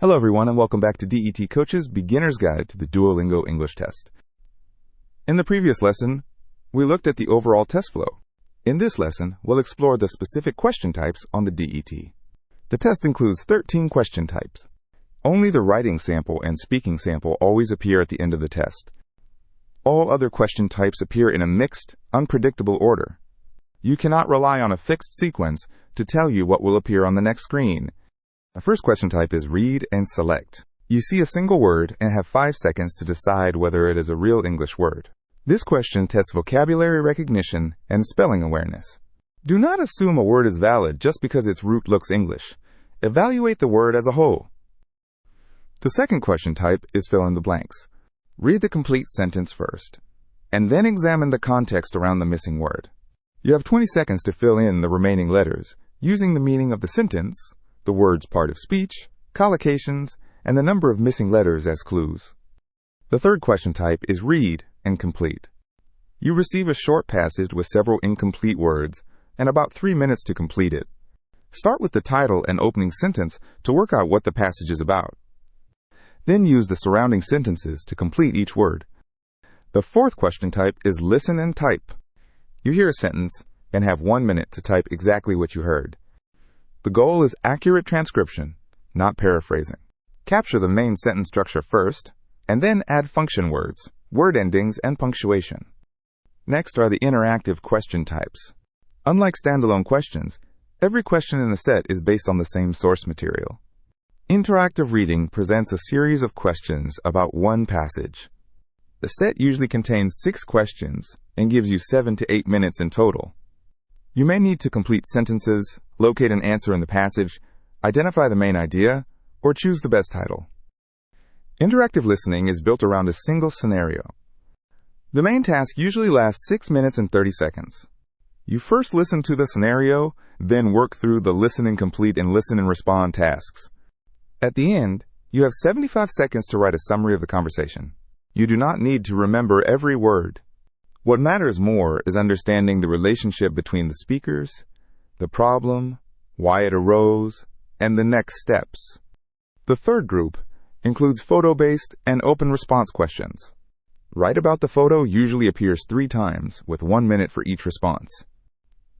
Hello everyone and welcome back to DET Coach's Beginner's Guide to the Duolingo English Test. In the previous lesson, we looked at the overall test flow. In this lesson, we'll explore the specific question types on the DET. The test includes 13 question types. Only the writing sample and speaking sample always appear at the end of the test. All other question types appear in a mixed, unpredictable order. You cannot rely on a fixed sequence to tell you what will appear on the next screen. The first question type is read and select. You see a single word and have 5 seconds to decide whether it is a real English word. This question tests vocabulary recognition and spelling awareness. Do not assume a word is valid just because its root looks English. Evaluate the word as a whole. The second question type is fill in the blanks. Read the complete sentence first, and then examine the context around the missing word. You have 20 seconds to fill in the remaining letters, using the meaning of the sentence, the word's part of speech, collocations, and the number of missing letters as clues. The third question type is read and complete. You receive a short passage with several incomplete words and about 3 minutes to complete it. Start with the title and opening sentence to work out what the passage is about. Then use the surrounding sentences to complete each word. The fourth question type is listen and type. You hear a sentence and have 1 minute to type exactly what you heard. The goal is accurate transcription, not paraphrasing. Capture the main sentence structure first, and then add function words, word endings, and punctuation. Next are the interactive question types. Unlike standalone questions, every question in the set is based on the same source material. Interactive reading presents a series of questions about one passage. The set usually contains 6 questions and gives you 7 to 8 minutes in total. You may need to complete sentences, locate an answer in the passage, identify the main idea, or choose the best title. Interactive listening is built around a single scenario. The main task usually lasts 6 minutes and 30 seconds. You first listen to the scenario, then work through the listen and complete and listen and respond tasks. At the end, you have 75 seconds to write a summary of the conversation. You do not need to remember every word. What matters more is understanding the relationship between the speakers, the problem, why it arose, and the next steps. The third group includes photo-based and open response questions. Write about the photo usually appears 3 times, with 1 minute for each response.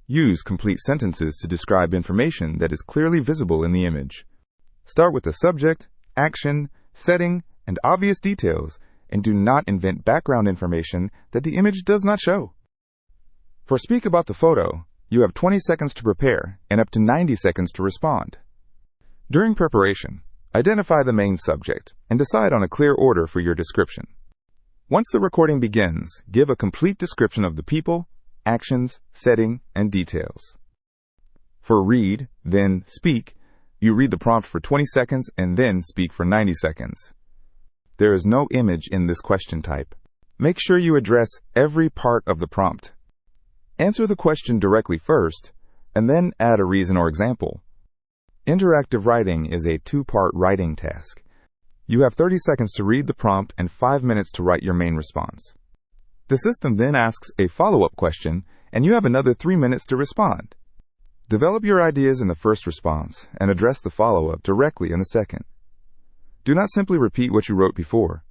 Use complete sentences to describe information that is clearly visible in the image. Start with the subject, action, setting, and obvious details, and do not invent background information that the image does not show. For speak about the photo, you have 20 seconds to prepare and up to 90 seconds to respond. During preparation, identify the main subject and decide on a clear order for your description. Once the recording begins, give a complete description of the people, actions, setting, and details. For read, then speak, you read the prompt for 20 seconds and then speak for 90 seconds. There is no image in this question type. Make sure you address every part of the prompt. Answer the question directly first, and then add a reason or example. Interactive writing is a 2-part writing task. You have 30 seconds to read the prompt and 5 minutes to write your main response. The system then asks a follow-up question, and you have another 3 minutes to respond. Develop your ideas in the first response and address the follow-up directly in the second. Do not simply repeat what you wrote before.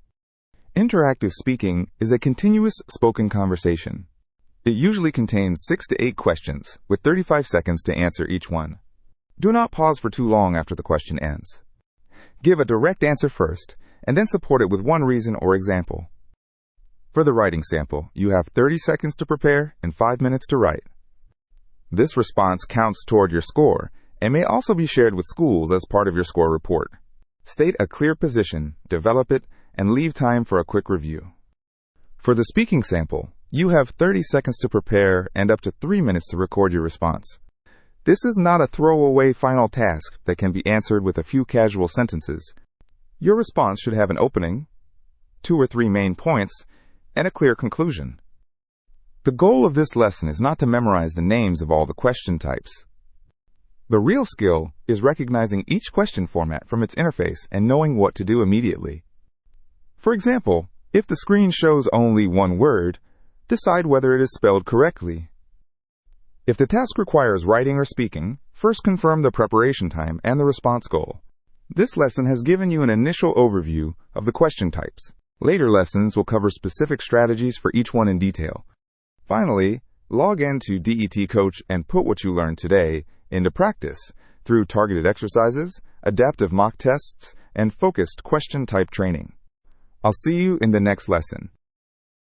Interactive speaking is a continuous spoken conversation. It usually contains 6 to 8 questions, with 35 seconds to answer each one. Do not pause for too long after the question ends. Give a direct answer first, and then support it with one reason or example. For the writing sample, you have 30 seconds to prepare and 5 minutes to write. This response counts toward your score and may also be shared with schools as part of your score report. State a clear position, develop it, and leave time for a quick review. For the speaking sample, you have 30 seconds to prepare and up to 3 minutes to record your response. This is not a throwaway final task that can be answered with a few casual sentences. Your response should have an opening, 2 or 3 main points, and a clear conclusion. The goal of this lesson is not to memorize the names of all the question types. The real skill is recognizing each question format from its interface and knowing what to do immediately. For example, if the screen shows only one word, decide whether it is spelled correctly. If the task requires writing or speaking, first confirm the preparation time and the response goal. This lesson has given you an initial overview of the question types. Later lessons will cover specific strategies for each one in detail. Finally, log in to DET Coach and put what you learned today into practice through targeted exercises, adaptive mock tests, and focused question type training. I'll see you in the next lesson.